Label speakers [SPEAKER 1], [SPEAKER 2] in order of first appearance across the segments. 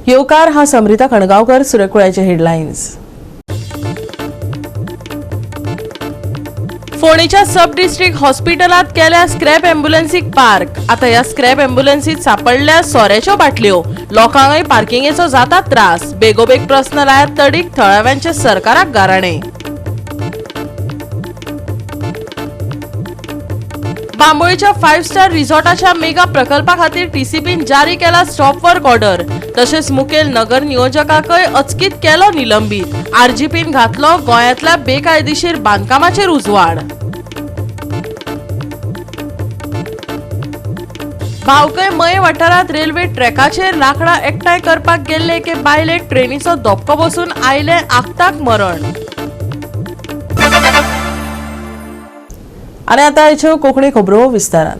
[SPEAKER 1] येवकार हा समृता कणगावकर. सुरकुळ्याचे हेडलाईन्स. फोणेच्या सब डिस्ट्रिक्ट हॉस्पिटलात केल्या स्क्रॅप एम्ब्युलन्सीक पार्क. आता या स्क्रॅप एम्ब्युलन्सीत सापडल्या सोऱ्याच्यो बाटल्यो. लोकांकय पार्किंगेचो जाता त्रास. बेगोबेग प्रश्न लायत तडीक थळाव्यांचे सरकाराक गाराणे. बांबोळीच्या 5 स्टार रिसॉर्टाच्या मेगा प्रकल्पा खातीर टीसीपीन जारी केला स्टॉप वर्क ऑर्डर. तसेच मुखेल नगर नियोजकाकय अचकीत केलो निलंबित. आरजीपीन घातलो गोंयांतल्या बेकायदेशीर बांदकामाचेर उजवाड. भावकय मय वाठारात रेल्वे ट्रॅकाचेर लाकडां एकठांय करपाक गेल्ले एके बायलेक ट्रेनीचो धपको बसून आयले आगताक मरण. आणि आता आयच्यो कोंकणी खबरो विस्तारान.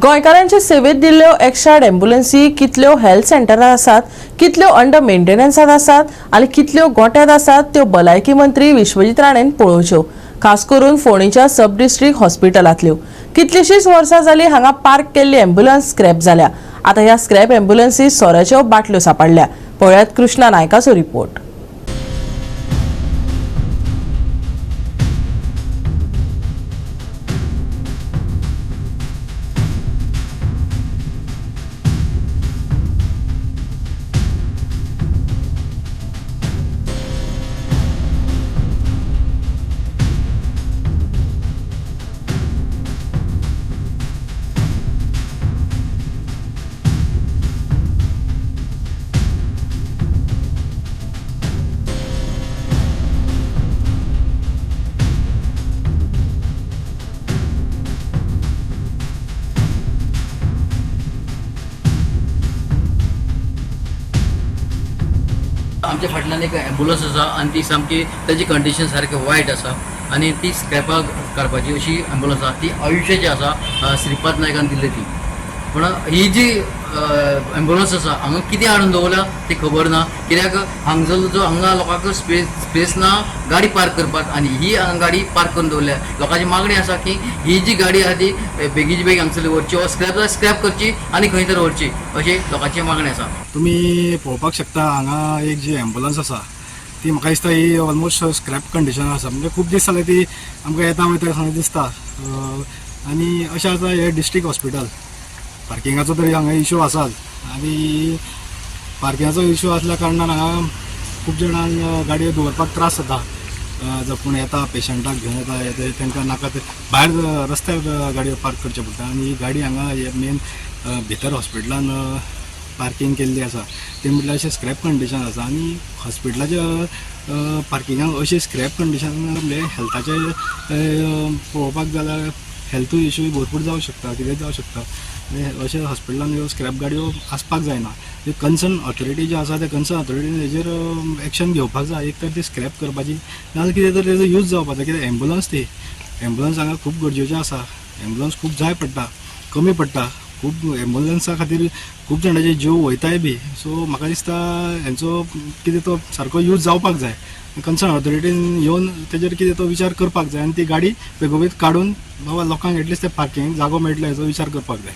[SPEAKER 1] गोंयकारांचे सेवेत दिल्ल्यो एक्स्ट्रा एम्ब्युलन्सी कितल्यो हेल्थ सेंटरांत आसात, कितल्यो अंडर मेंटेनन्सांत आसात आनी कितल्यो गोट्यात आसात त्यो भलायकी मंत्री विश्वजीत राणेन पळोवच्यो. खास करून फोणेच्या सब डिस्ट्रिक्ट हॉस्पिटलांतल्यो. कितलीशींच वर्सां जालीं हांगा पार्क केल्ली एम्ब्युलन्स स्क्रॅप जाल्या. आता ह्या स्क्रॅप एम्ब्युलन्सीत सोऱ्याच्यो बाटल्यो सापडल्या. पळयात कृष्णा नायकाचो रिपोर्ट.
[SPEAKER 2] आमच्या फाटल्यान एक एम्ब्युलन्स आसा आनी ती सामकी ताची कंडिशन सारकी वायट आसा आनी ती स्क्रॅपाक काडपाची अशी एम्ब्युलन्स आसा. ती आयुश्याची आसा. श्रीपाद नायकान दिल्ली ती. पूण ही जी एम्ब्युलन्स आसा हांगा कितें हाडून दवरल्या ती खबर ना. कित्याक हांगसरलो जो हांगा लोकांक स्पेस ना गाडी पार्क करपाक आनी ही गाडी पार्क करून दवरल्या. लोकांची मागणी आसा की ही जी गाडी आसा ती बेगीची बेग हांगसर व्हरची वा स्क्रॅप करची आनी खंय तर व्हरची अशी लोकांची मागणी आसा.
[SPEAKER 3] तुम्ही पळोवपाक शकता हांगा एक जी एम्ब्युलन्स आसा ती म्हाका दिसता ही ऑलमोस्ट स्क्रॅप कंडिशन आसा. म्हणजे खूब दीस जाले ती आमकां येता वयता खंय दिसता. आनी अशें आसा हे डिस्ट्रिक्ट हॉस्पिटल पार्किंगाचो तरी हांगा इश्यू आसात आनी पार्किंगाचो इश्यू आसल्या कारणान हांगा खूब जाणांक गाडयो दवरपाक त्रास जाता. कोण येता पेशंटाक घेवन येता तांकां नाका ते भायर रस्त्यार गाडयो पार्क करचे पडटा आनी ही गाडी हांगा मेन भितर हॉस्पिटलान पार्किंग केल्ली आसा. ते म्हटल्यार अशें स्क्रॅप कंडिशन आसा आनी हॉस्पिटलाच्या पार्किंगाक अशी स्क्रॅप कंडिशन म्हणजे हेल्थाचे पळोवपाक जाल्यार हेल्थ इश्यू भरपूर जावं शकता. कितें जावं शकता. अशें हॉस्पिटलान ह्यो स्क्रॅप गाडयो आसपाक जायना. कन्सर्न ऑथॉरिटी जे आसा ते कन्सर्न ऑथॉरिटीन हेजेर एक्शन घेवपाक जाय. एक तर ती स्क्रॅप करपाची नाजाल्यार कितें तर तेजो यूज जावपाक जाय. कित्याक एम्ब्युलन्स हांगा खूब गरजेचें आसा. एम्ब्युलन्स खूब जाय पडटा, कमी पडटा. खूब एम्ब्युलन्सा खातीर खूब जाणांचे जीव वयताय बी. सो म्हाका दिसता हेंचो कितें तो सारको यूज जावपाक जाय. कन्सर्न ऑथॉरिटीन येवन तेजेर कितें तो विचार करपाक जाय आनी ती गाडी बेगोबेग काडून बाबा लोकांक एटलिस्ट ते पार्किंग जागो मेळटलो हेचो विचार करपाक जाय.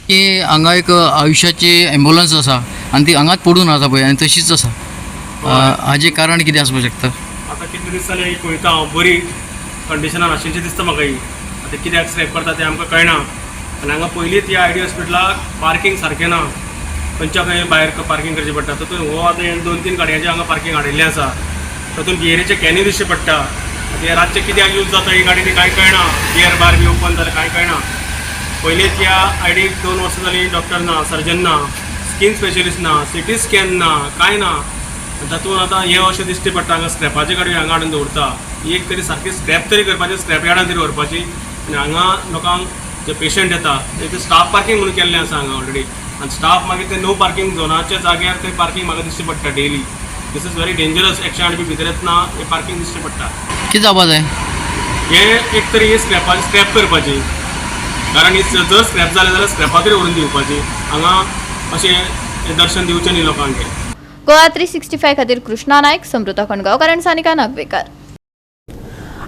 [SPEAKER 2] की हांगा एक आयुश्याची एम्ब्युलन्स आसा आनी ती हांगाच पडून आसा पळय आनी तशीच आसा. हाजें कारण कितें आसपाक शकता?
[SPEAKER 4] आतां कितले दीस जाले पळयता हांव बरी कंडिशनान आशिल्लीशी दिसता म्हाका ही. आतां कित्याक स्क्रॅप करता तें आमकां कळना. आनी हांगा पयलींच ह्या आयडी हॉस्पिटलाक पार्किंग सारकें ना. खंयच्या खंय भायर पार्किंग करचें पडटा. तातूंत हो आतां 2-3 गाडयांचें हांगा पार्किंग हाडिल्लें आसा. तातूंत बियरेचे कॅनी दिश्टी पडटा. ते रातचे कित्याक यूज जाता ही गाडी ती कांय कळना. बियर बार बी ओपन जाल्यार कांय कळना. पयलींच ह्या आयडीक 2 वर्सां जालीं डॉक्टर ना, सर्जन ना, स्कीन स्पेशलिस्ट ना, सिटी स्कॅन ना, कांय ना. तातूंत आतां हे अशें दिश्टी पडटा हांगा स्क्रॅपाची गाडयो हांगा हाडून दवरता. एक तरी सारकी स्क्रॅप तरी करपाची, स्क्रॅप यार्डान तरी व्हरपाची. आनी हांगा लोकांक जे पेशंट येता ते स्टाफ पार्किंग म्हणून केल्लें आसा हांगा ऑलरेडी. आनी स्टाफ मागीर ते नो पार्किंग झोनाच्या जाग्यार थंय पार्किंग म्हाका दिश्टी पडटा daily. This is very dangerous. 108 बी भितर येतना हे पार्किंग दिश्टी पडटा.
[SPEAKER 2] कितें जावपा जाय?
[SPEAKER 4] हे एक तरी हे स्क्रॅप करपाची. कारण जर स्क्रॅप जालें जाल्यार स्क्रॅपाक व्हरून दिवपाची. हांगा अशें दर्शन दिवचें न्ही लोकांक.
[SPEAKER 5] गोवा 365 खातीर कृष्णा नायक, समृता कणगावकर आनी सानिका नागवेकर.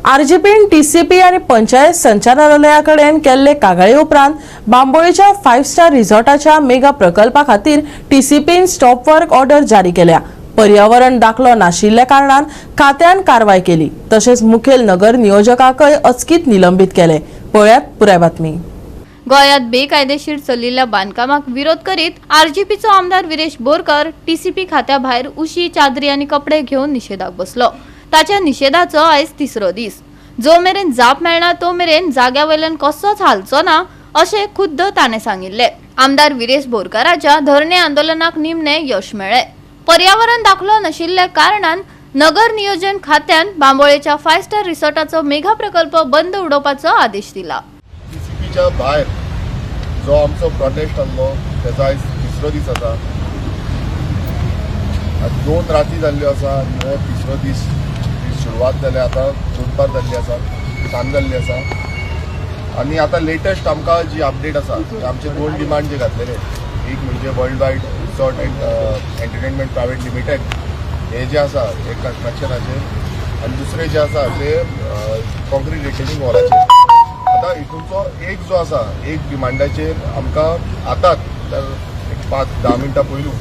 [SPEAKER 1] आरजीपीन टीसीपी आणि पंचायत संचालनालयाकडेन केल्ले कागाळी उपरांत बांबोळीच्या 5 स्टार रिसॉर्टाच्या मेगा प्रकल्पा खातीर टीसीपीन स्टॉप वर्क ऑर्डर जारी केल्या. पर्यावरण दाखलो नाशिल्ल्या कारणान खात्यान कारवाय केली. तशेंच मुखेल नगर नियोजकाकय अचकीत निलंबित केले. पळयात पुराय बातमी.
[SPEAKER 5] गोंयात बेकायदेशीर चलिल्ल्या बांदकामाक विरोध करीत आरजीपीचो आमदार विरेश बोरकार टीसीपी खात्या भायर उशी, चादरी आनी कपडे घेवन निषेधाक बसलो. ताच्या निषेधाचो आयज 3रो दीस. जो मेरेन जाप मेळना तो मेरेन जाग्यावयल्यान कसोच हालचो ना अशें खुद्द ताणें सांगिल्ले. आमदार विरेश बोरकाराच्या धरणे आंदोलनाक निमणे यश मेळ्ळे. पर्यावरण दाखलो नाशिल्ल्या कारणान नगर नियोजन खात्यान बांबोळेच्या 5 स्टार रिसॉर्टाचो मेगा प्रकल्प बंद उडोवपाचो आदेश दिला.
[SPEAKER 6] टीसीपीच्या भायर जो आमचो प्रोटेस्ट आसलो तेचो आयज 3रो दीस आसा. 2 राती जाल्ल्यो आसा आनी हो 3रो दीस सुरवात जाल्या आतां दनपार जाल्ली आसा, सांज जाल्ली आसा. आनी आतां लेटस्ट आमकां जी अपडेट आसा ते आमचे 2 डिमांड जे घातलेले. एक म्हणजे world wide resort end entertainment private limited हे जे आसा हे कन्स्ट्रक्शनाचे, आनी दुसरे जे आसा ते कॉन्क्रीट रिटेनिंग वॉलाचे. आतां हितूंचो एक जो आसा एक डिमांडाचेर आमकां आतांच तर 5-10 मिनटां पयलू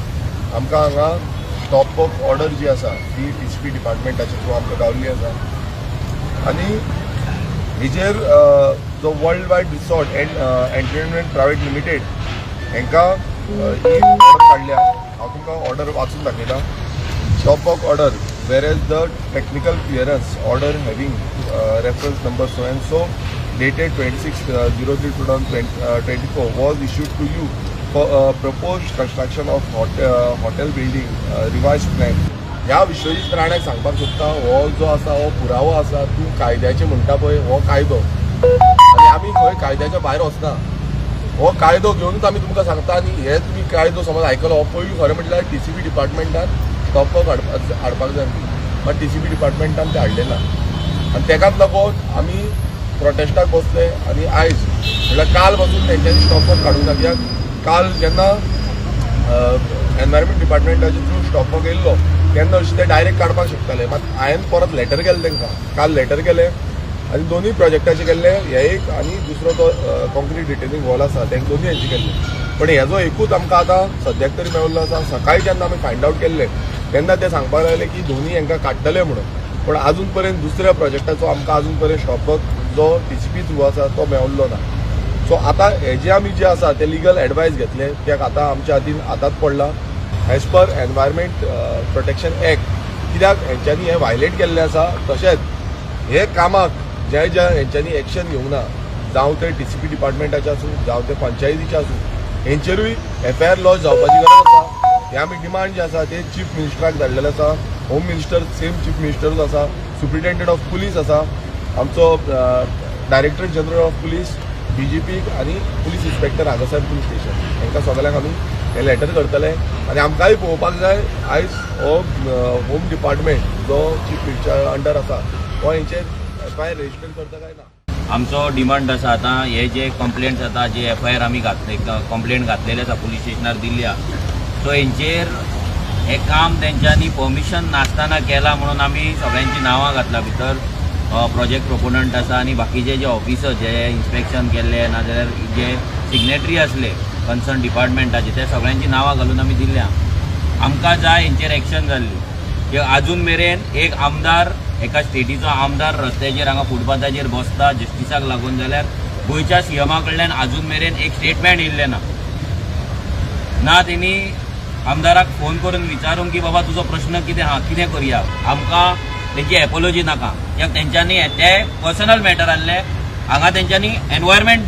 [SPEAKER 6] आमकां हांगा स्टॉप वर्क ऑर्डर जी आसा ती टीसीपी डिपार्टमेंटाच्या थ्रू आमकां गावल्ली आसा. आनी हेजेर जो world wide resort end entertainment private limited हांकां ही ऑर्डर काडल्या. हांव तुमकां ऑर्डर वाचून दाखयतां. Stop work order whereas the technical clearance order having reference number so and so dated 26/03/2024 was issued to you for proposed construction of hotel building revised plan. ह्या विशयी प्राण्याक सांगपाक सोदता हो जो आसा हो पुरावो आसा. तूं कायद्याचें म्हणटा पळय हो कायदो, आनी आमी खंय कायद्याच्या भायर वचना. हो कायदो घेवनूच आमी तुमकां सांगता. आनी हे तुमी कायदो समज आयकलो हो पयलीं खरें म्हटल्यार टीसीपी डिपार्टमेंटान स्टॉप वर्क हाडपाक जाय पण टीसीपी डिपार्टमेंटान ते हाडले ना. आनी तेकाच लागून आमी प्रोटेस्टाक बसले. आनी आयज म्हळ्यार काल पासून तेंच्यांनी स्टॉप वर्क काडूंक ना. कित्याक काल जेन्ना एनवायरमेंट डिपार्टमेंटाचे थ्रू स्टॉप वर्क येयल्लो तेन्ना अशें ते डायरेक्ट काडपाक शकताले. मात हांवें परत लेटर केलें तांकां. काल लेटर केलें आनी दोनूय प्रोजेक्टाचे केल्ले. हे एक आनी दुसरो तो कॉन्क्रीट रिटेनिंग वॉल आसा ते दोनूय हेंचे केल्ले. पण हेजो एकूच आमकां आतां सद्याक तरी मेळिल्लो आसा. सकाळीं जेन्ना आमी फायंड आवट केल्ले तेन्ना ते सांगपाक लागले की दोनूय हांकां काडटले म्हणून. पण अजून पर्यंत दुसऱ्या प्रोजेक्टाचो आमकां अजून पर्यंत स्टॉप वर्क जो टीसीपी थ्रू आसा तो मेळिल्लो ना. सो आतां हेजे आमी जे आसा ते लिगल एडवायस घेतले त्याक आतां आमच्या हातीन आतांच पडला. As per environment protection act कित्याक हेंच्यांनी हें वायलेट केल्लें आसा. तशेंच हे कामाक जे हेंच्यांनी एक्शन घेवंक ना जावं ते टीसीपी डिपार्टमेंटाचे आसूं जावं ते पंचायतीचे आसूं हेंचेरूय FIR लॉन्च जावपाची गरज आसा. हे आमी डिमांड जे आसा ते चीफ मिनिस्टराक धाडलेले आसा. होम मिनिस्टर सेम चीफ मिनिस्टरूच आसा. सुप्रिटेंडंट ऑफ पुलीस आसा. आमचो director general of police, DGP आनी पुलीस इन्स्पेक्टर हांगासर पुलीस स्टेशन हांकां सगळ्यांक आमी हे लेटर करतले. आनी आमकांय पळोवपाक जाय आयज हो होम डिपार्टमेंट जो चीफ मिनिस्टर अंडर आसा हो हेंचेर FIR रजिस्टर करता काय ना.
[SPEAKER 7] आमचो डिमांड आसा आतां हे जे कंप्लेंट्स आतां जे FIR आमी कंप्लेंट घातलेले आसा पुलीस स्टेशनार दिल्या. सो हेंचेर हे काम तेंच्यांनी परमिशन नासतना केला म्हणून आमी सगळ्यांची नांवां घातला. भितर प्रोजेक्ट प्रोपोनंट आसा आनी बाकीचे जे ऑफिसर जे इन्स्पेक्शन केल्ले नाजाल्यार जे सिग्नेटरी आसले कन्सर्न डिपार्टमेंटाचे ते सगळ्यांची नांवां घालून आमी दिल्या. आमकां जाय हेंचेर एक्शन जाल्ली. की आजून मेरेन एक आमदार एका स्टेटीचो आमदार रस्त्याचेर हांगा फुटपाथाचेर बसता जस्टिसाक लागून जाल्यार गोंयच्या CMा कडल्यान आजून मेरेन एक स्टेटमेंट येयल्लें ना. तेणी आमदाराक फोन करून विचारूंक की बाबा तुजो प्रश्न कितें आहा, कितें करया. आमकां तेंची एपोलॉजी नाका. कित्याक तेंच्यांनी ते पर्सनल मॅटर आहले. हांगा तेंच्यांनी एनवायरमेंट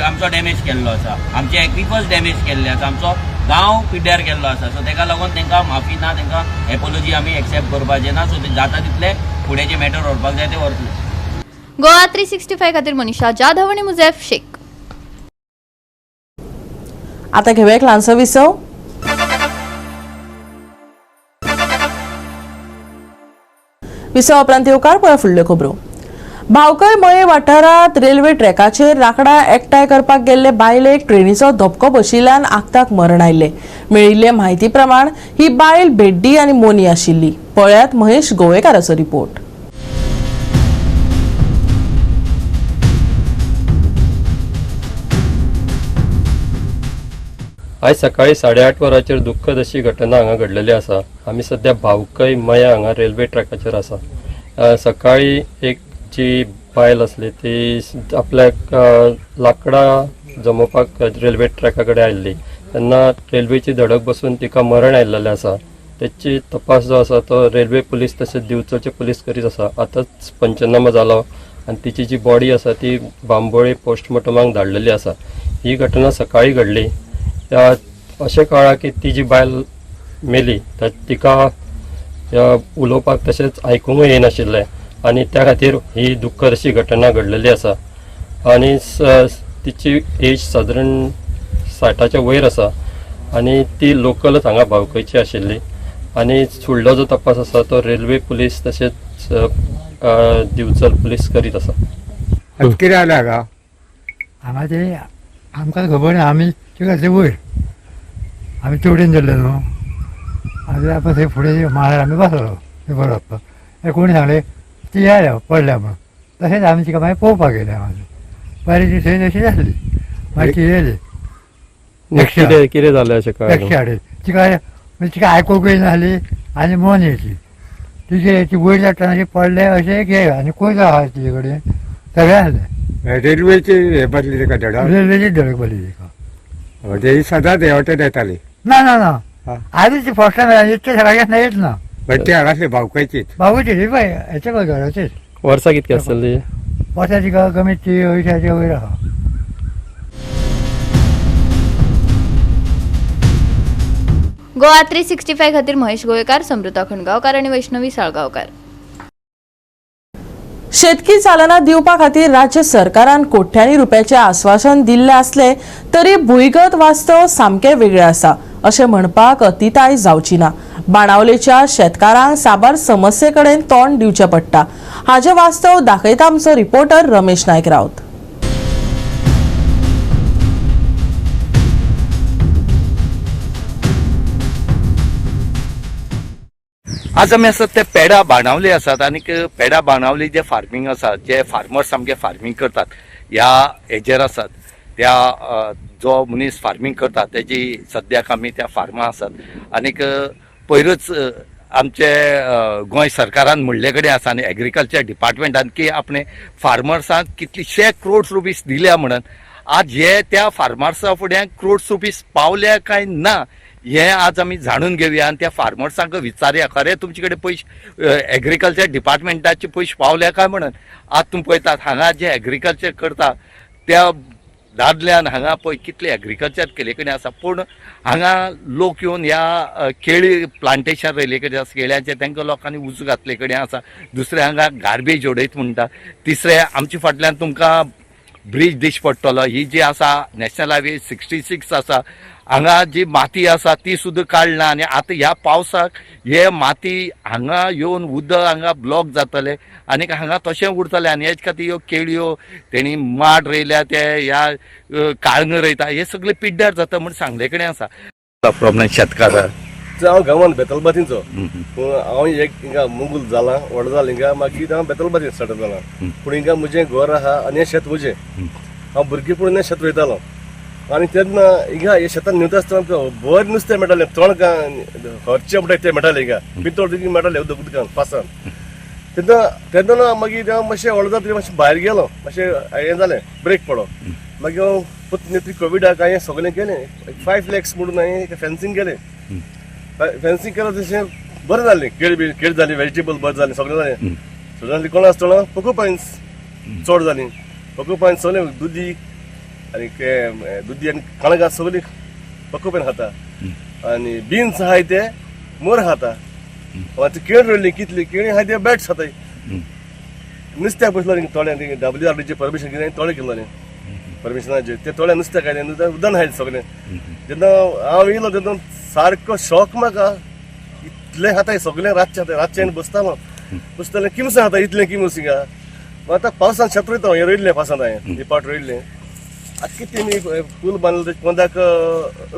[SPEAKER 7] आमचो डॅमेज केल्लो आसा, आमचे एक्विफर्स डॅमेज केल्ले आसा, आमचो गांव पिड्ड्यार केल्लो आसा. सो तेका लागून तेंकां माफी ना, तेंकां एपोलॉजी आमी एक्सेप्ट करपाचें ना. सो ते जाता तितले फुडेंचे मॅटर व्हरपाक जाय ते व्हरतले.
[SPEAKER 5] गोवा 365 खातीर मनीषा जाधव आनी मुझेफ शेख.
[SPEAKER 1] आता घेऊया एक ल्हानसो विसव. विसव उपरांत येवकार पळय फुडल्यो खबरो. भावकय मये वाठारात रेल्वे ट्रॅकाचेर लाकडां एकठांय करपाक गेल्ले बायलेक ट्रेनीचो धपको बशिल्ल्यान आगताक मरण आयिल्लें. मेळिल्ले म्हायती प्रमाण ही बायल बेड्डी आनी मोनी आशिल्ली. पळयात महेश गोवेकाराचो रिपोर्ट.
[SPEAKER 8] आयज सकाळी 8:30 वरांचेर दुख्खद अशी घटना हांगा घडलेली आसा. आमी सध्या भावकय मया हांगा रेल्वे ट्रॅकाचेर आसा. सकाळी एक जी बायल आसली ती आपल्याक लाकडां जमोवपाक रेल्वे ट्रॅका कडेन आयिल्ली तेन्ना रेल्वेची धडक बसून तिका मरण आयिल्लें आसा. तेची तपास जो आसा तो रेल्वे पुलीस तशेंच दिवचलचे पुलीस करीत आसा. आतांच पंचनामा जालो आनी तिची जी बॉडी आसा ती बांबोळे पोस्टमॉर्टमाक धाडलेली आसा. ही घटना सकाळी घडली. अशें कळ्ळां की ती जी बायल मेली तिका उलोवपाक तशेंच आयकूंकूय येनाशिल्लें आनी त्या खातीर ही दुख्खद अशी घटना घडलेली आसा. आनी तिची एज सादारण 60च्या वयर आसा आनी ती लोकलच हांगा भावकयची आशिल्ली. आनी फुडलो जो तपास आसा तो रेल्वे पुलीस तशेंच दिवचल पुलीस करीत आसा.
[SPEAKER 9] कितें जालें हांगा ते आमकां खबर ना. आमी ते वयर आमी चवडीन गेल्ले न्हू. आनी आपण थंय फुडें माळ्यार आमी बसलो ते बरोवप. कोणी सांगलें ती आयल्या पडल्या म्हणून. तशेंच आमी तिका मागीर पळोवपाक गेले. बरी ती थंय तशी जाली. मागीर ती येयली
[SPEAKER 8] कितें जालें अशें कळ्ळें?
[SPEAKER 9] एकशे हाडली. तिका आयकूंक येनासली आनी मन येयची. ती वयर जातना पडले अशें घे आनी कोयतो आहा तिचे कडेन सगळें आहलें.
[SPEAKER 10] रेल्वेची हे बदली तेका धडक
[SPEAKER 9] रेल्वेची धडक बरी तिका.
[SPEAKER 10] ही सदांच हे वाटेन येताली.
[SPEAKER 9] ना ना ना आजच ती फर्स्ट टायम इतके सगळ्याक येत ना.
[SPEAKER 10] पण ती हांगासली भावकायचीच.
[SPEAKER 9] बाबूची रे बाय हेचे पळय घराचेच.
[SPEAKER 8] वर्सां कितकी आसतली?
[SPEAKER 9] वर्सां तिका कमीत ती 80च्या वयर आहा.
[SPEAKER 5] गोवा 365 खातीर महेश गोयकार, समृता खणगांवकार आनी वैष्णवी साळगांवकार.
[SPEAKER 1] शेतकी चालना दिवपा खातीर राज्य सरकारान कोट्यांनी रुपयाचे आश्वासन दिल्ले असले तरी भुंयगत वास्तव सामके वेगळे आसा अशें म्हणपाक अतिताय जावची ना. बाणावलेच्या शेतकारांक साबार समस्ये कडेन तोंड दिवचें पडटा. हाचे वास्तव दाखयता आमचो रिपोर्टर रमेश नायक रावत.
[SPEAKER 11] आज आमी आसात ते पेडा बाणावले आसात आनी पेडा बाणावले जे फार्मींग आसा जे फार्मर्स आमगे फार्मींग करतात ह्या हेजेर आसात. त्या जो मनीस फार्मींग करता तेजी सद्याक आमी त्या फार्मा आसात. आनीक पयरूच आमचे गोंय सरकारान म्हणले कडेन आसा आनी एग्रीकल्चर डिपार्टमेंटान की आपणे फार्मर्सांक कितलीशे क्रोड्स रुपीज दिल्या म्हणून. आज हे त्या फार्मर्सा फुड्यान क्रोड्स रुपीज पावल्या काय ना हे आज आमी जाणून घेवया आनी त्या फार्मर्सांक विचारया खरें तुमचे कडेन पयशे एग्रीकल्चर डिपार्टमेंटाचे पयशे पावल्या काय म्हणून. आज तुमी पळयतात हांगा जे एग्रीकल्चर करता त्या दादल्यान हांगा पळय कितले एग्रीकल्चर केले कडेन आसा. पूण हांगा लोक येवन ह्या केळी प्लांटेशन रोयले कडेन आसा केळ्यांचे तांकां लोकांनी उजो घातले कडेन आसा. दुसरे हांगा गार्बेज उडयत म्हणटा. तिसरे आमचे फाटल्यान तुमकां ब्रीज दिश्टी पडटलो. ही जी आसा नॅशनल हायवे 66 आसा हांगा जी माती आसा ती सुद्दां काडना आनी आतां ह्या पावसाक हे माती हांगा येवन उदक हांगा ब्लॉक जातले आनीक हांगा तशें उरतलें आनी हेजे खातीर ह्यो केळयो तेणी माड रोयल्या ते ह्या काळंग रोयता हे सगळे पिड्ड्यार जाता म्हूण सांगले कडेन आसा. प्रॉब्लेम शेतकारां
[SPEAKER 6] हांव गांवांत बेतलबातीचो. हांव एक हिंगा मुगूल जाला व्हड जाला हिंगा मागीर हांव बेतलबातीन स्टार्ट जाला. पूण हिंगा म्हजें घर आहा आनी हें शेत म्हजें. हांव भुरगीं पळोवन हें शेत रोयतालो आनी तेन्ना हिंगा हे शेतान न्हिवता आसतना बरें नुस्तें मेळटालें. तोणकां हरचें म्हणटा तें मेळटालें हिंगा पितोळ तितून मेळटालें उदकान पासान. तेन्ना मागीर हांव मातशें व्हड जाता मातशें भायर गेलो मातशें हें जालें ब्रेक पडो. मागीर हांव ती कोविडाक हांवें सगळें केलें 5 lakhs म्हणून हांवें फेन्सींग केलें. फेन्सींग केलें तशें बरें जालें. केळी जाली वेजिटेबल बरें जालें सगळें जालें. सगळ्यांनी कोण आसतना पोकोपायन्स चड जालीं. पोकोपायन्स सगळें दुदी आनी दुदी आनी कणगां सगळीं पोकोपायन खाता आनी बीन्स आहाय ते मोर खाता. केळी रोयली कितली केळी आहाय ते बॅट्स खाताय. नुस्त्याक बसलो थोड्या WRDचे परमिशन कितें थोडे केल्लो परमिशनाचे ते थोड्या नुस्त्याक आयले उदक हायलें सगळें. जेन्ना हांव येयलो तेन्ना सारको शॉक म्हाका. इतलें खाताय सगळें रातचें खाताय. रातचें आनी बसतालें किमसां खाता इतलें किमस हिंगा. आतां पावसान शेत रोयता हें रोयल्लें पावसान हांवें हे पाट रोयल्लें. आतां कितें पूल बांदलो तेजे पोंदाक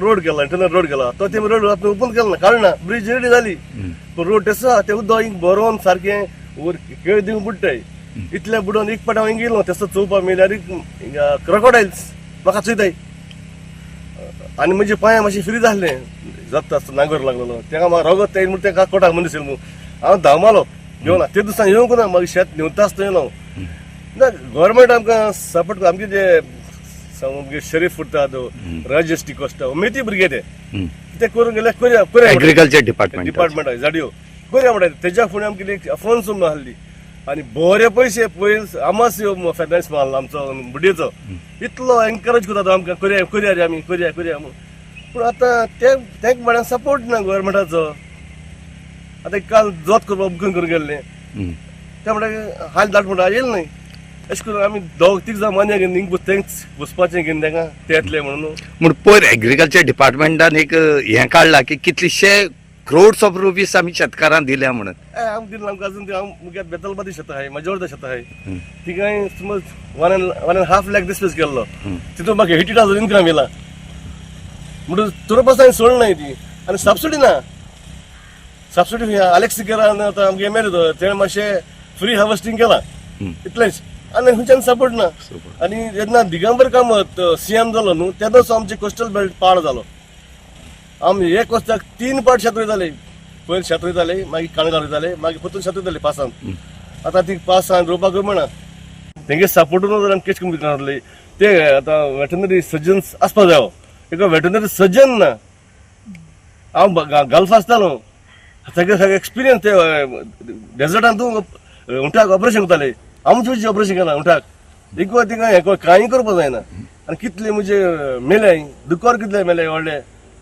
[SPEAKER 6] रोड गेलो इंटरनल रोड गेलो तो तें रोड आपण ओपन केलो ना काडना ब्रिज रेडी जाली. पूण रोड तेसो तें उदक हिंग भरोवन सारकें वयर केळी दिवंक बुडटाय. इतलें बुडोवन एक पाट हांव हिंग गेलो तेसो चोवपाक मेळ्ळ्यार हिंगा क्रोकोडायल्स म्हाका चोयताय.
[SPEAKER 3] आनी म्हजे पांय मातशें फ्री जाल्लें जगता आसतना नांगर लागलेलो तेका म्हाका रगत येयन म्हूण तेका कोटाक मनीस येयलो हांव धांवमालो घेवन ते दिसा येवंक ना म्हाका शेत न्हेवता आसतना येयलो ना गव्हर्मेंट आमकां सपोर्ट कर आमगे जे शरीफ फुटतात राजश्री कोस्टा मेथी भुरगे ते करून गेले करया
[SPEAKER 11] एग्रीकल्चर डिपार्टमेंट
[SPEAKER 3] हय झाडयो करया म्हणटा तेज्या फुडें आमगे फोन सुद्दां आहली आनी बरे पयशे पयस आमास फायनान्स मारलो आमचो बुडयेचो इतलो एनकरेज करता आमकां करया रे आमी करया म्हूण पूण आतां तेंक म्हळ्यार सपोर्ट ना गव्हर्मेंटाचो आतां काल जोत करपाक बुकींग करून गेल्लें त्या म्हणल्यार हाल धाड म्हणटा येयले न्हय अशें करून आमी दोग तीग जाण मान्य घेवन हिंग तेंच बसपाचें घेवन तांकां ते येतले म्हणून
[SPEAKER 11] पयर एग्रीकल्चर डिपार्टमेंटान एक हें काडलां की कितलीशे क्रोड्स ऑफ रुपीज आमी शेतकारांक दिल्या म्हणून
[SPEAKER 3] आमकां दिलें आमकां अजून हांव मुगे बेतलबादी शेतां आहाय म्हाजे अर्द शेतां आहाय तिकाय समज 1.5 लाख डिस्पेस केल्लो तितून म्हाका 80,000 इन्कम येयला म्हणून तुरपास हांवें सोडनाय ती आनी सबसिडी ना सबसिडी अलेक्स सिकेरान आतां आमगे एमएलए तेणें मातशें फ्री हार्वेस्टिंग केलां इतलेंच आनी खंयच्यान सपोर्ट ना आनी जेन्ना दिगंबर कामत सीएम जालो न्हू तेन्नाच आमचे कोस्टल बेल्ट पाड जालो आमी एक वर्साक 3 पाट शेत रोयताले पयर शेत रोयताले मागीर काणगां रोयताले मागीर परतून शेत रोयताले पासान आतां ती पासान रोवपाक मेळना तेंगे सपोर्टून जर आमी केस कमी करनासले ते आतां वेटनरी सर्जन्स आसपाक जायो एक वेटनरी सर्जन ना हांव गल्फ आसतालो सगळे सगळे एक्सपिरियन्स ते डेजर्टान तूं उंटाक ऑपरेशन करताले आमचे ऑपरेशन केलां उंटाक एक तिका हें कांय करपाक जायना आनी कितले म्हणजे मेले दुकोर कितले मेले व्हडले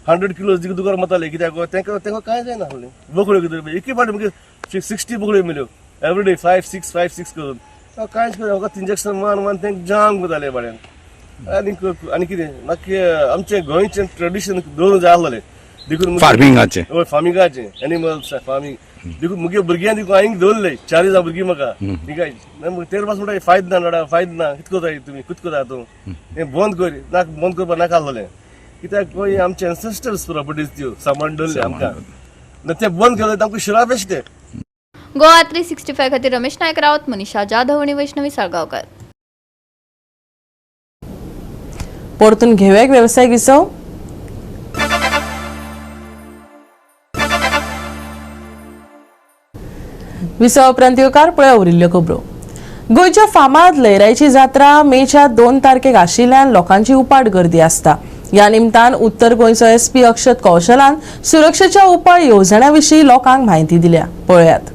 [SPEAKER 3] 100 किलोज दुकोर मारताले कित्याक तेंका कांय जायना आहलें बोकड्यो कितें एकी फावटी म्हाका 60 बोकड्यो मेल्यो एवरीडे 5-6 करून कांयच करना म्हाका इंजेक्शन मान तेंका जाम करताले बाड्यान आनी कितें म्हाका आमचें गोंयचें ट्रेडिशन दवरूंक जाय आहलें देखून
[SPEAKER 11] फार्मिंगाचे
[SPEAKER 3] हय फार्मिंगाचें एनिमल्स फार्मिंग देखून मुगे भुरग्यां देखून हांवें दवरले 4 जाण भुरगीं म्हाका ठीक आहे तेर पास म्हणटा फायदो ना फायदो ना कितको जाय तुमी कितको जाय तूं हें बंद कर बंद करपाक नाका आहलें कित्याक आमचे एन्सेस्टर्स प्रॉपर्टीज त्यो सांबाळून दवरले आमकां ते बंद केले आमकां श्राप अशें ते
[SPEAKER 5] गोवा 365 खातीर रमेश नायक रावत, मनीषा जाधव आणि वैष्णवी साळगांवकर.
[SPEAKER 1] परतून घेऊया एक वेवसायीक विसव. विसव उपरांत येवकार पळया उरिल्ल्यो खबरो. गोंयच्या फामाद लयराईची जात्रा मेच्या 2 तारखेक आशिल्ल्यान लोकांची उपाट गर्दी आसता. ह्या निमतान उत्तर गोंयचो एसपी अक्षत कौशलान सुरक्षेच्या उपाय येवजण्याविशीं लोकांक म्हायती दिल्या. पळयात.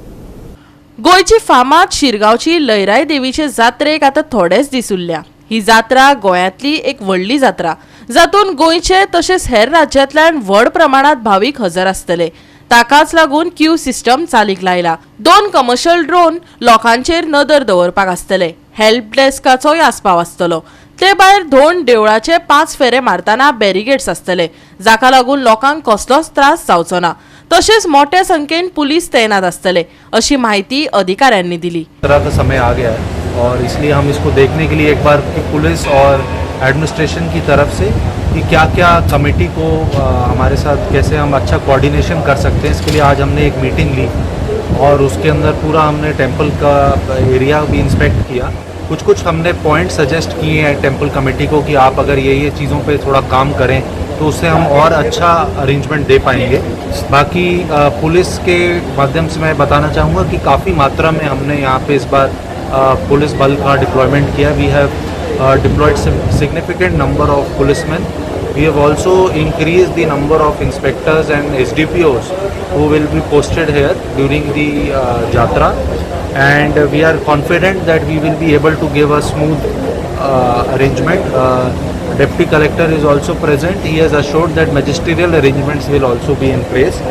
[SPEAKER 1] गोंयची फामाद शिरगांवची लयराई देवीचे जात्रेक आतां थोडेच दीस उरल्या. ही जात्रा गोंयांतली एक व्हडली जात्रा जातून गोंयचे तशेंच हेर राज्यांतल्यान व्हड प्रमाणात भावीक हजर आसतले. ताकाच लागून क्यू सिस्टम चालीक लायला. 2 कमर्शियल ड्रोन लोकांचेर नदर दवरपाक आसतले. हेल्प डेस्काचोय आस्पाव आसतलो. ते भायर धोंड देवळाचे 5 फेरे मारतना बॅरिगेड्स आसतले जाका लागून लोकांक कसलोच त्रास जावचो ना. तशेंच मोठ्या संख्येन पुलीस तैनात आसतले अशी माहिती अधिकाऱ्यांनी दिली.
[SPEAKER 12] तरह का समय आ गया है और इसलिए हम इसको देखने के लिए एक बार पुलिस और एडमिनिस्ट्रेशन की तरफ से कि क्या क्या कमेटी को हमारे साथ कैसे हम अच्छा कोऑर्डिनेशन कर सकते हैं, इसके लिए आज हमने एक मीटिंग ली और उसके अंदर पूरा हमने टेंपल का एरिया भी इंस्पेक्ट किया. कुछ हमने पॉइंट सजेस्ट किए हैं टेंपल कमेटी को कि आप अगर ये चीज़ों पे थोड़ा काम करें तो उससे हम और अच्छा अरेंजमेंट दे पाएंगे. बाकी पुलिस के माध्यम से मैं बताना चाहूँगा कि काफ़ी मात्रा में हमने यहाँ पे इस बार पुलिस बल का डिप्लॉयमेंट किया. We have deployed significant number of policemen. We have also increased the number of inspectors and SDPOs who will be posted here during the Jatra, and we are confident that we will be able to give a smooth arrangement. Deputy Collector is also present. He has assured that magisterial arrangements will also be in place.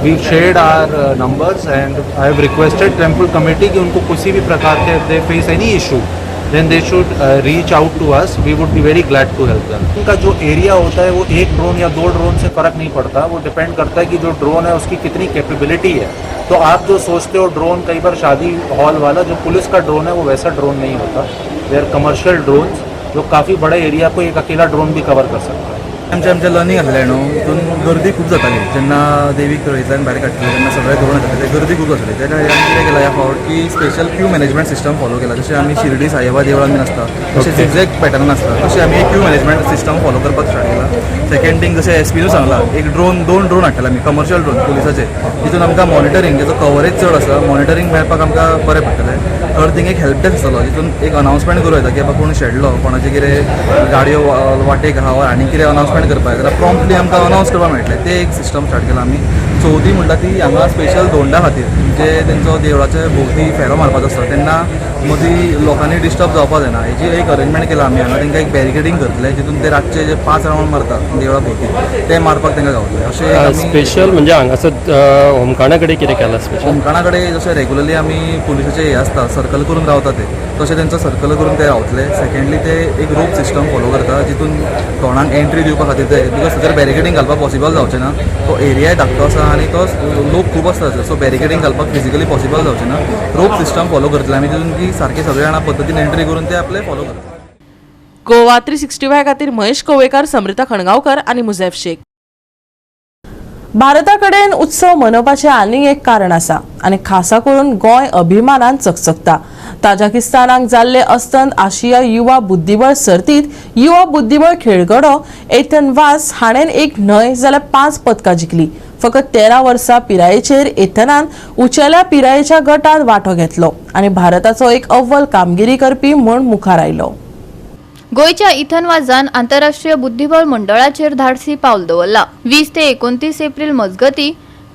[SPEAKER 12] We've shared our numbers and I have requested Temple Committee कि उनको किसी भी प्रकार के if they face any issue then they should reach out to us. We would be very glad to help them. उनका जो area होता है वो 1 ड्रोन या 2 ड्रोन से फ़र्क नहीं पड़ता. वो डिपेंड करता है कि जो ड्रोन है उसकी कितनी कैपेबिलिटी है. तो आप जो सोचते हो ड्रोन कई बार शादी हॉल वाला जो पुलिस का ड्रोन है वो वैसा ड्रोन नहीं होता. दे आर कमर्शियल ड्रोन्स जो काफ़ी बड़े एरिया को एक अकेला ड्रोन भी कवर कर सकता है. आमच्या लर्निंग आसलें न्हू तितून गर्दी खूब जाताली जेन्ना देवीक थंयतल्यान भायर काडटले तेन्ना सगळे धरून येताले ते गर्दी खूब आसली तेन्ना आमी कितें केलां ह्या फावट की special Q management system follow केला जशें आमी शिर्डी साईबाबा देवळान बीन आसता तशें झिगझॅग पॅटर्न आसता तशें आमी एक क्यू मॅनेजमेंट सिस्टम फॉलो करपाक स्टार्ट केला सेकंड थिंग जशें एसपीनू सांगला एक दोन ड्रोन हाडटले आमी कमर्शियल ड्रोन पुलिसाचे तितून आमकां मॉनिटरींग जेचो कवरेज चड आसा मॉनिटरींग मेळपाक आमकां बरें पडटलें थर्ड थिंग एक हेल्प डेस्क आसतलो जितून एक अनाउन्समेंट करूं येता की बाबा कोण शेडलो कोणाचे कितें गाडयो वाटेक आहा वा आनी कितें अनाउन्समेंट करपाक जाल्यार प्रॉम्प्टली आमकां अनाउन्स करपाक मेळटलें ते एक सिस्टम स्टार्ट केला आमी चवथी म्हणटा ती हांगा स्पेशल दोंडा खातीर जे तेंचो देवळाचे भोवती फेरो मारपाचो आसता तेन्ना मदीं लोकांनी डिस्टर्ब जावपाक जायना हेजी एक अरेंजमेंट केला आमी हांगा तांकां एक बॅरिकेडींग करतले जितून ते रातचे जे 5 राउंड मारतात देवळा भोवती ते मारपाक तांकां गावतले अशें
[SPEAKER 8] स्पेशल म्हणजे हांगासर होमखाणा कडेन कितें केलां स्पेशल
[SPEAKER 12] होमखाणा कडेन जशें रेगुलरली आमी पुलिसाचे हे आसता सर्कल करून रावता ते तशें तेंचो सर्कल करून ते रावतले सेकंडली ते एक रोप सिस्टम फॉलो करता जितून तोंडाक एंट्री दिवपा खातीर ते बिकॉज थंयसर बॅरिकेडींग घालपाक पॉसिबल जावचें ना तो एरिया धाकटो आसा आनी तो लोक खूब आसता सो बॅरिकेडींग घालपाक फिजिकली पॉसिबल जावचें ना रोप सिस्टम फॉलो करतले आमी तितून की सारके सगळे जाणां पद्दतीन एंट्री करून ते आपले फॉलो करता
[SPEAKER 1] गोवा 365 खातीर महेश कवळेकार, समृता खणगांवकर आनी मुझैफ शेख. भारता कडेन उत्सव मनोवपाचें आनीक एक कारण आसा आनी खासा करून गोंय अभिमानान चकचकता. ताजिकिस्तानाक जाल्ले अस्तंत आशिया युवा बुद्धीबळ सर्तींत युवा बुद्धीबळ खेळगडो एथन वास हाणें एक न्हय जाल्यार 5 पदकां जिखली. फकत 13 वर्सां पिरायेचेर एथनान उंचेल्या पिरायेच्या गटांत वांटो घेतलो आनी भारताचो एक अव्वल कामगिरी करपी म्हूण मुखार आयलो.
[SPEAKER 5] गोयच्या इथन वाजान आंतरराष्ट्रीय बुद्धीबळ मंडळाचेर धाडसी पावल दवरला. 20 ते 29 एप्रिल मजगती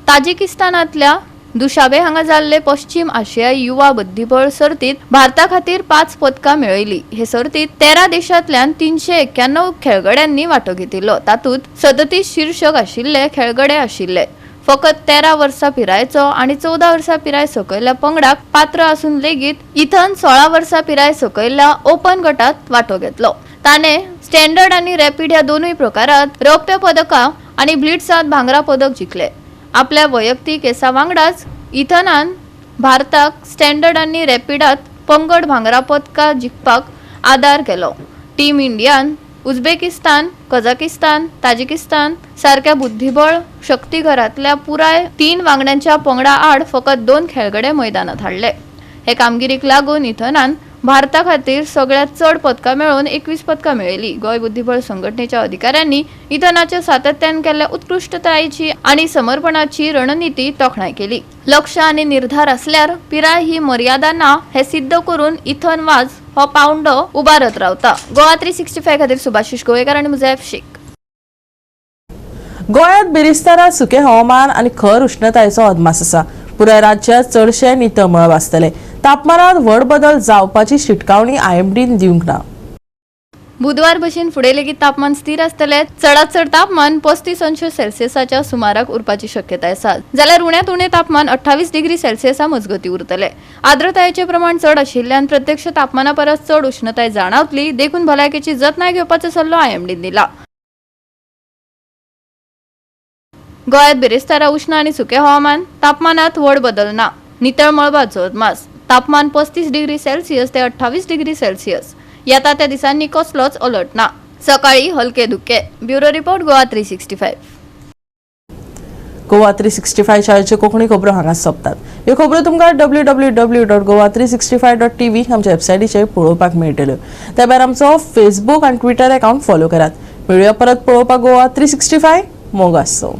[SPEAKER 5] ताजिकिस्तानातल्या दुशाबे हांगा जाल्ले पश्चिम आशियाई युवा बुद्धीबळ सर्तीत भारता खातीर 5 पदकां मेळयली. हे सर्तीत 13 देशांतल्यान 391 खेळगड्यांनी वांटो घेतिल्लो. तातूंत 37 शीर्षक आशिल्ले खेळगडे आशिल्ले. फकत 13 वर्सां पिरायेचो आनी 14 वर्सां पिराय सकयल्या पंगडाक पात्र आसून लेगीत इथन 16 वर्सां पिराय सकयल्या ओपन गटात वांटो घेतलो. ताणे स्टँडर्ड आनी रॅपीड ह्या दोनूय प्रकारांत रौप्य पदकां आनी ब्लिट्सांत भांगरा पदक जिखले. आपल्या वैयक्तीक केसा वांगडाच इथनान भारताक स्टँडर्ड आनी रॅपीडात पंगड भांगरा पदकां जिखपाक आदार केलो. Team Indian Uzbekistan, Kazakhstan, Tajikistan सारख्या बुद्धीबळ शक्तीघरातल्या पुराय 3 वांगड्यांच्या पंगडा आड फकत 2 खेळगडे मैदानात हाडले. हे कामगिरीक लागून इथनान भारता खातीर सगळ्यात चड पदकां मेळोवन 21 पदकां मेळयली. गोंय बुद्धीबळ संघटनेच्या अधिकाऱ्यांनी इथनाच्या सातत्यान केल्ल्या उत्कृश्टतायेची आनी समर्पणाची रणनीती तोखणाय केली. लक्ष आनी निर्धार असल्यार पिराय ही मर्यादा ना हे सिद्ध करून इथन वाज हो पावंडो उबारत रावता. गोवा 365 खातीर सुभाशीश गोवेकर आनी मुझैफ शेख.
[SPEAKER 1] गोंयांत बिरिस्तारा सुके हवामान आनी खर उष्णतायेचो अदमास आसा. पुराय राज्यांत चडशे नितळमळ आसतले. तापमानात व्हड बदल जावपाची शिटकावणी IMDन दिवंक ना.
[SPEAKER 5] बुधवार भशेन फुडें लेगीत तापमान स्थिर आसतले. चडांत चड तापमान 35 अंश सेल्सियसाच्या सुमाराक उरपाची शक्यताय आसा. जाल्यार उण्यांत उणें तापमान 28 डिग्री सेल्सियसा मजगती उरतले. आर्द्रतायेचे प्रमाण चड आशिल्ल्यान प्रत्यक्ष तापमाना परस चड उष्णताय जाणवतली. देखून भलायकेची जतनाय घेवपाचो सल्लो IMDन दिला. गोंयांत बिरेस्तारा उष्ण आनी सुके हवामान. तापमानात व्हड बदल ना. नितळ मळबाचो अदमास. तापमान 35 डिग्री सेल्सियस ते 28 डिग्री सेल्सियस. येता त्या दिसांनी कसलोच अलर्ट ना. सकाळी हलके धुके. Bureau report Goa 365.
[SPEAKER 1] गोवा 365 शाळेच्यो कोंकणी खबरो हांगाच सोंपतात. ह्यो खबरो तुमकां www.goa365.tv आमच्या वेबसायटीचेर पळोवपाक मेळटल्यो. त्या भायर आमचो फेसबूक आनी ट्विटर अकाउंट फॉलो करात. मेळुया परत पळोवपाक गोवा 365 मोग आसो.